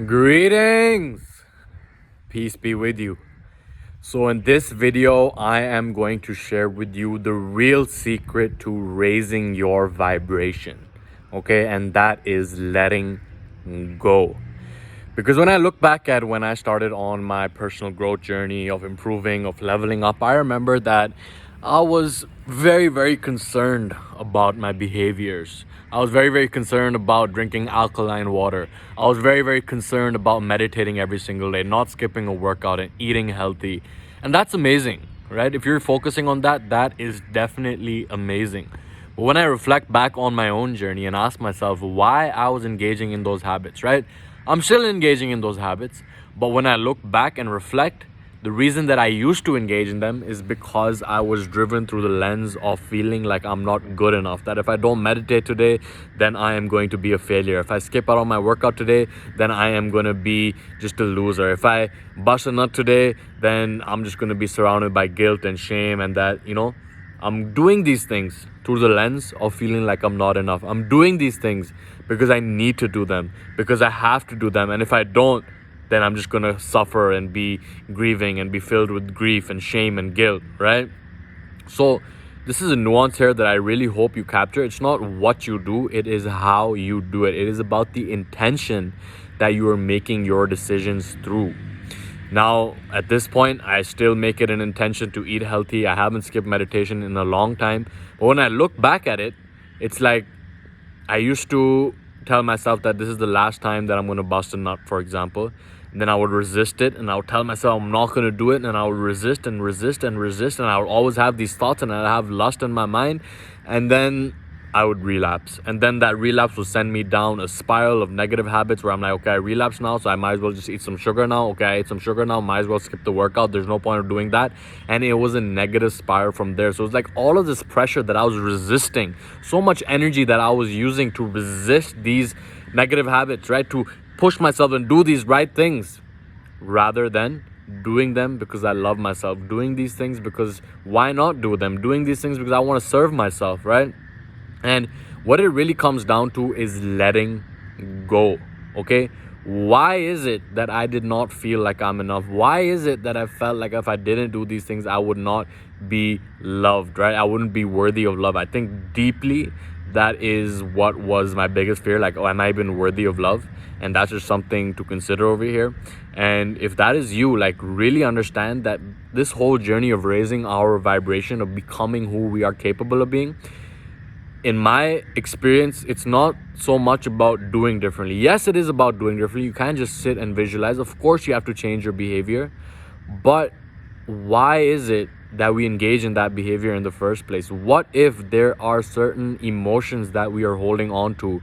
Greetings! Peace be with you. So, in this video, I am going to share with you the real secret to raising your vibration. Okay, and that is letting go. Because when I look back at when I started on my personal growth journey of improving, of leveling up, I remember that I was very concerned about my behaviors. I was very concerned about drinking alkaline water. I was very concerned about meditating every single day, not skipping a workout and eating healthy. And that's amazing, right? If you're focusing on that, that is definitely amazing. But when I reflect back on my own journey and ask myself why I was engaging in those habits, right? I'm still engaging in those habits, but when I look back and reflect, the reason that I used to engage in them is because I was driven through the lens of feeling like I'm not good enough. That if I don't meditate today, then I am going to be a failure. If I skip out on my workout today, then I am going to be just a loser. If I bust a nut today, then I'm just going to be surrounded by guilt and shame, and that, I'm doing these things through the lens of feeling like I'm not enough. I'm doing these things because I need to do them, because I have to do them. And if I don't, then I'm just going to suffer and be grieving and be filled with grief and shame and guilt, right? So this is a nuance here that I really hope you capture. It's not what you do, it is how you do it. It is about the intention that you are making your decisions through. Now, at this point, I still make it an intention to eat healthy. I haven't skipped meditation in a long time. But when I look back at it, it's like I used to tell myself that this is the last time that I'm going to bust a nut, for example. And then I would resist it, and I would tell myself I'm not going to do it, and I would resist, and I would always have these thoughts, and I'd have lust in my mind, and then I would relapse. And then that relapse would send me down a spiral of negative habits where I'm like, okay, I relapse now, so I might as well just eat some sugar now. Okay, I ate some sugar now, might as well skip the workout. There's no point of doing that. And it was a negative spiral from there. So it's like all of this pressure that I was resisting, so much energy that I was using to resist these negative habits, right? To push myself and do these right things rather than doing them because I love myself, doing these things because why not do them, doing these things because I want to serve myself, right? And what it really comes down to is letting go, okay? Why is it that I did not feel like I'm enough? Why is it that I felt like if I didn't do these things, I would not be loved, right? I wouldn't be worthy of love. I think deeply that is what was my biggest fear. Like, oh, am I even worthy of love? And that's just something to consider over here. And if that is you, like, really understand that this whole journey of raising our vibration, of becoming who we are capable of being, in my experience, it's not so much about doing differently. Yes, it is about doing differently. You can't just sit and visualize. Of course, you have to change your behavior. But why is it that we engage in that behavior in the first place? What if there are certain emotions that we are holding on to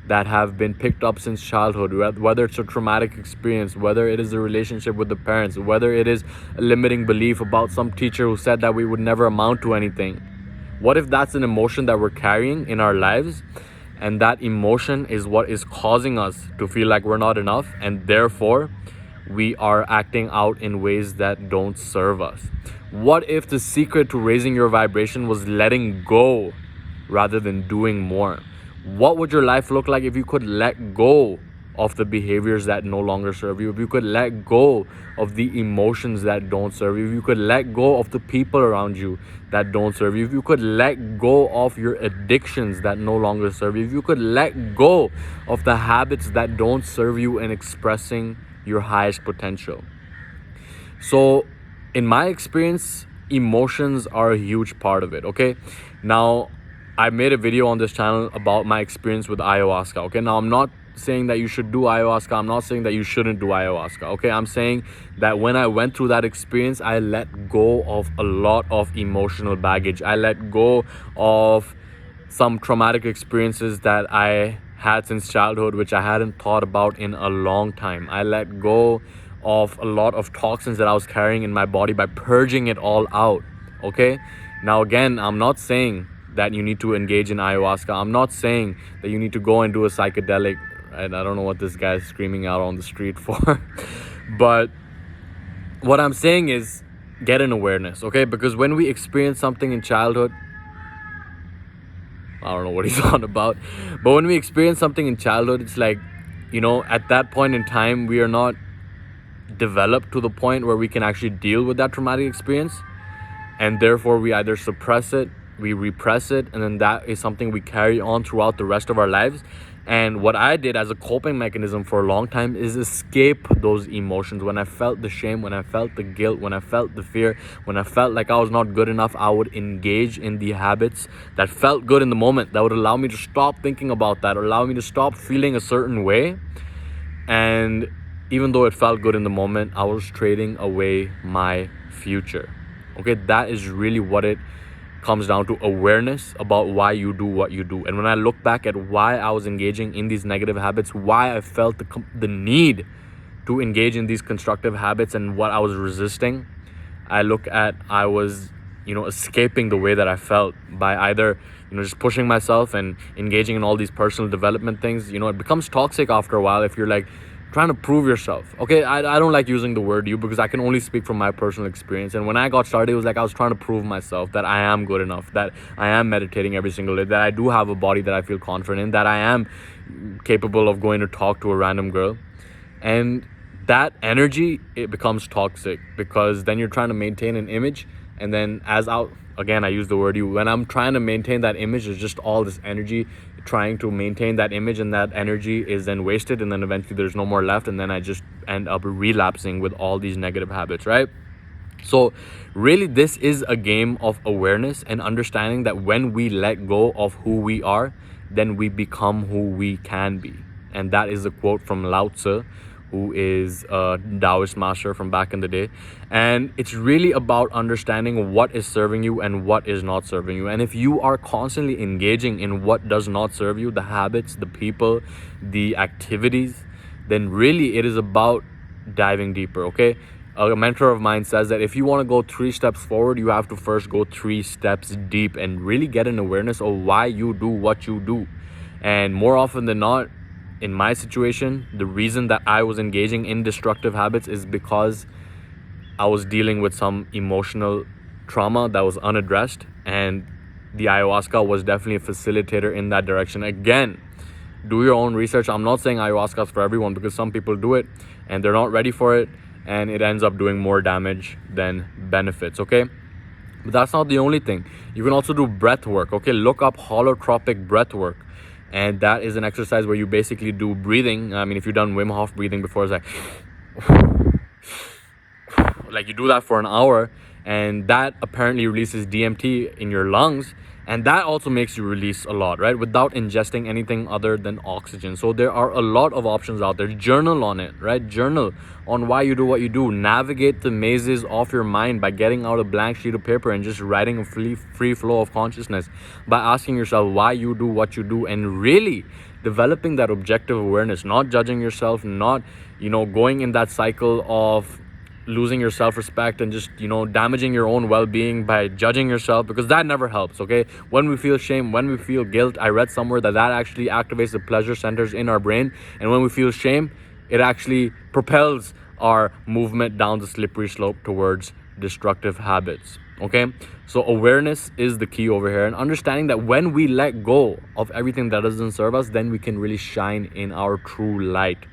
that have been picked up since childhood, whether it's a traumatic experience, whether it is a relationship with the parents, whether it is a limiting belief about some teacher who said that we would never amount to anything? What if that's an emotion that we're carrying in our lives, and that emotion is what is causing us to feel like we're not enough, and therefore we are acting out in ways that don't serve us? What if the secret to raising your vibration was letting go rather than doing more? What would your life look like if you could let go of the behaviors that no longer serve you? If you could let go of the emotions that don't serve you? If you could let go of the people around you that don't serve you? If you could let go of your addictions that no longer serve you? If you could let go of the habits that don't serve you in expressing your highest potential? So in my experience, emotions are a huge part of it, okay? Now, I made a video on this channel about my experience with ayahuasca, okay? Now, I'm not saying that you should do ayahuasca. I'm not saying that you shouldn't do ayahuasca, okay? I'm saying that when I went through that experience, I let go of a lot of emotional baggage. I let go of some traumatic experiences that I had since childhood, which I hadn't thought about in a long time. I let go of a lot of toxins that I was carrying in my body by purging it all out, okay? Now, again, I'm not saying that you need to engage in ayahuasca. I'm not saying that you need to go and do a psychedelic. I don't know what this guy is screaming out on the street for. But what I'm saying is get an awareness, okay? Because when we experience something in childhood, I don't know what he's on about, but when we experience something in childhood, it's like at that point in time, we are not developed to the point where we can actually deal with that traumatic experience. And therefore, we either suppress it, we repress it, and then that is something we carry on throughout the rest of our lives. And what I did as a coping mechanism for a long time is escape those emotions. When I felt the shame, when I felt the guilt, when I felt the fear, when I felt like I was not good enough, I would engage in the habits that felt good in the moment, that would allow me to stop thinking about that, or allow me to stop feeling a certain way. And even though it felt good in the moment, I was trading away my future. Okay, that is really what it comes down to: awareness about why you do what you do. And when I look back at why I was engaging in these negative habits, why I felt the need to engage in these constructive habits, and what I was resisting, I look at I was escaping the way that I felt by either just pushing myself and engaging in all these personal development things. It becomes toxic after a while if you're like trying to prove yourself. Okay, I don't like using the word you, because I can only speak from my personal experience. And when I got started, it was like I was trying to prove myself that I am good enough, that I am meditating every single day, that I do have a body that I feel confident in, that I am capable of going to talk to a random girl. And that energy, it becomes toxic, because then you're trying to maintain an image. And then again, I use the word you, when I'm trying to maintain that image, there's just all this energy trying to maintain that image, and that energy is then wasted, and then eventually there's no more left, and then I just end up relapsing with all these negative habits, right? So really, this is a game of awareness and understanding that when we let go of who we are, then we become who we can be. And that is a quote from Lao Tzu, who is a Taoist master from back in the day. And it's really about understanding what is serving you and what is not serving you. And if you are constantly engaging in what does not serve you, the habits, the people, the activities, then really it is about diving deeper, okay? A mentor of mine says that if you want to go 3 steps forward, you have to first go 3 steps deep and really get an awareness of why you do what you do. And more often than not, in my situation, the reason that I was engaging in destructive habits is because I was dealing with some emotional trauma that was unaddressed, and the ayahuasca was definitely a facilitator in that direction. Again, do your own research. I'm not saying ayahuasca is for everyone, because some people do it and they're not ready for it, and it ends up doing more damage than benefits, okay? But that's not the only thing. You can also do breath work, okay? Look up holotropic breath work. And that is an exercise where you basically do breathing. I mean, if you've done Wim Hof breathing before, it's like you do that for an hour, and that apparently releases DMT in your lungs, and that also makes you release a lot, right? Without ingesting anything other than oxygen. So there are a lot of options out there. Journal on it, right? Journal on why you do what you do. Navigate the mazes of your mind by getting out a blank sheet of paper and just writing a free flow of consciousness, by asking yourself why you do what you do, and really developing that objective awareness, not judging yourself, not going in that cycle of losing your self-respect and just damaging your own well-being by judging yourself, because that never helps, okay? When we feel shame, when we feel guilt, I read somewhere that actually activates the pleasure centers in our brain, and when we feel shame, it actually propels our movement down the slippery slope towards destructive habits, okay? So awareness is the key over here, and understanding that when we let go of everything that doesn't serve us, then we can really shine in our true light.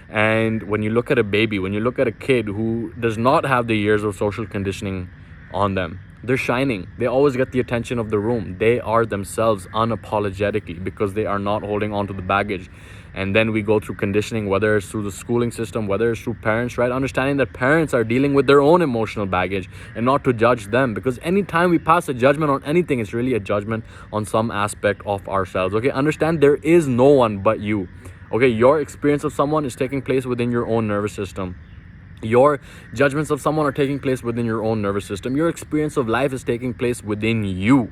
And when you look at a baby, when you look at a kid who does not have the years of social conditioning on them, they're shining. They always get the attention of the room. They are themselves unapologetically, because they are not holding on to the baggage. And then we go through conditioning, whether it's through the schooling system, whether it's through parents, right? Understanding that parents are dealing with their own emotional baggage, and not to judge them, because anytime we pass a judgment on anything, it's really a judgment on some aspect of ourselves, okay? Understand there is no one but you. Okay, your experience of someone is taking place within your own nervous system. Your judgments of someone are taking place within your own nervous system. Your experience of life is taking place within you.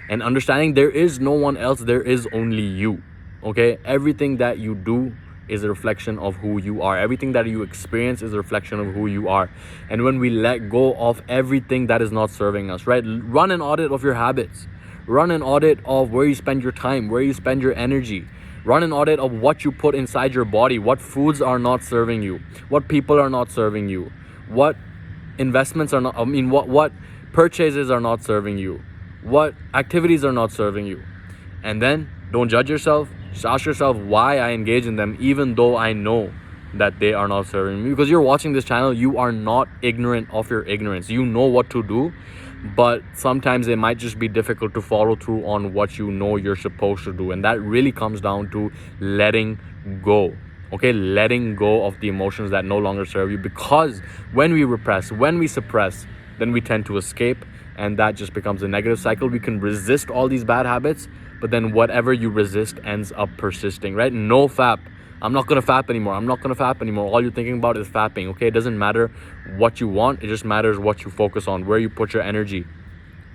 And understanding there is no one else, there is only you. Okay, everything that you do is a reflection of who you are. Everything that you experience is a reflection of who you are. And when we let go of everything that is not serving us, right? Run an audit of your habits. Run an audit of where you spend your time, where you spend your energy. Run an audit of what you put inside your body, what foods are not serving you, what people are not serving you, what investments are not, what purchases are not serving you, what activities are not serving you. And then don't judge yourself, Just ask yourself why I engage in them, even though I know that they are not serving me. Because you're watching this channel, you are not ignorant of your ignorance. You know what to do, but sometimes it might just be difficult to follow through on what you know you're supposed to do. And that really comes down to letting go. Okay, letting go of the emotions that no longer serve you. Because when we repress, when we suppress, then we tend to escape, and that just becomes a negative cycle. We can resist all these bad habits, but then whatever you resist ends up persisting, right? No fap. I'm not gonna fap anymore. I'm not gonna fap anymore. All you're thinking about is fapping. Okay, it doesn't matter what you want. It just matters what you focus on, where you put your energy.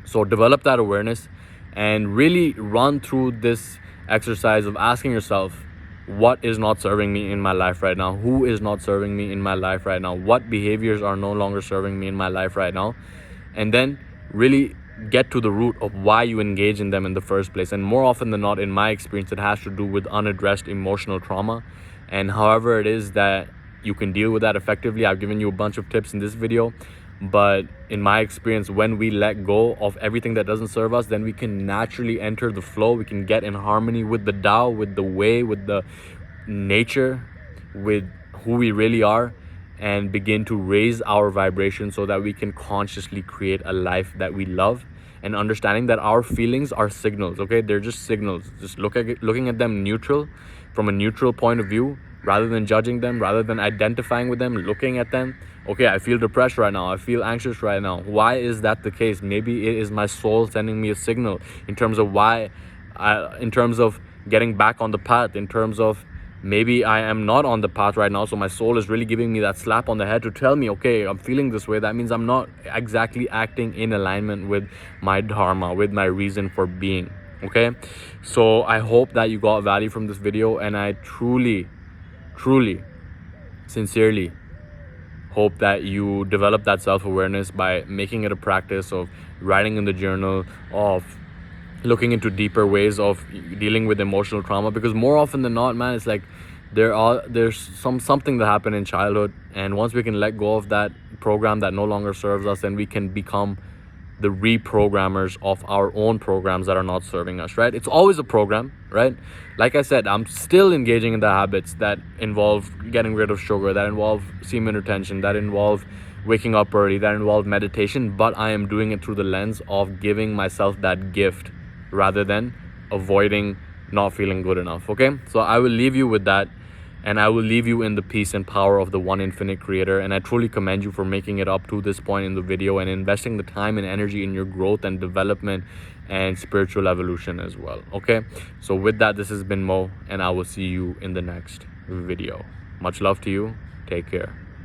So develop that awareness and really run through this exercise of asking yourself, what is not serving me in my life right now? Who is not serving me in my life right now? What behaviors are no longer serving me in my life right now? And then really get to the root of why you engage in them in the first place. And more often than not, in my experience, it has to do with unaddressed emotional trauma. And however it is that you can deal with that effectively, I've given you a bunch of tips in this video. But in my experience, when we let go of everything that doesn't serve us, then we can naturally enter the flow. We can get in harmony with the Tao, with the way, with the nature, with who we really are, and begin to raise our vibration so that we can consciously create a life that we love. And understanding that our feelings are signals, okay? They're just signals. Just looking at them neutral, from a neutral point of view, rather than judging them, rather than identifying with them, looking at them. Okay, I feel depressed right now. I feel anxious right now. Why is that the case? Maybe it is my soul sending me a signal in terms of in terms of getting back on the path, in terms of maybe I am not on the path right now. So my soul is really giving me that slap on the head to tell me, okay, I'm feeling this way. That means I'm not exactly acting in alignment with my dharma, with my reason for being. Okay, so I hope that you got value from this video, and I truly, sincerely hope that you develop that self-awareness by making it a practice of writing in the journal, of looking into deeper ways of dealing with emotional trauma. Because more often than not, man, it's like there's something that happened in childhood, and once we can let go of that program that no longer serves us, then we can become the reprogrammers of our own programs that are not serving us, right? It's always a program, right? Like I said, I'm still engaging in the habits that involve getting rid of sugar, that involve semen retention, that involve waking up early, that involve meditation, but I am doing it through the lens of giving myself that gift rather than avoiding not feeling good enough. Okay, so I will leave you with that, and I will leave you in the peace and power of the one infinite creator. And I truly commend you for making it up to this point in the video and investing the time and energy in your growth and development and spiritual evolution as well. Okay, so with that, this has been Mo, and I will see you in the next video. Much love to you. Take care.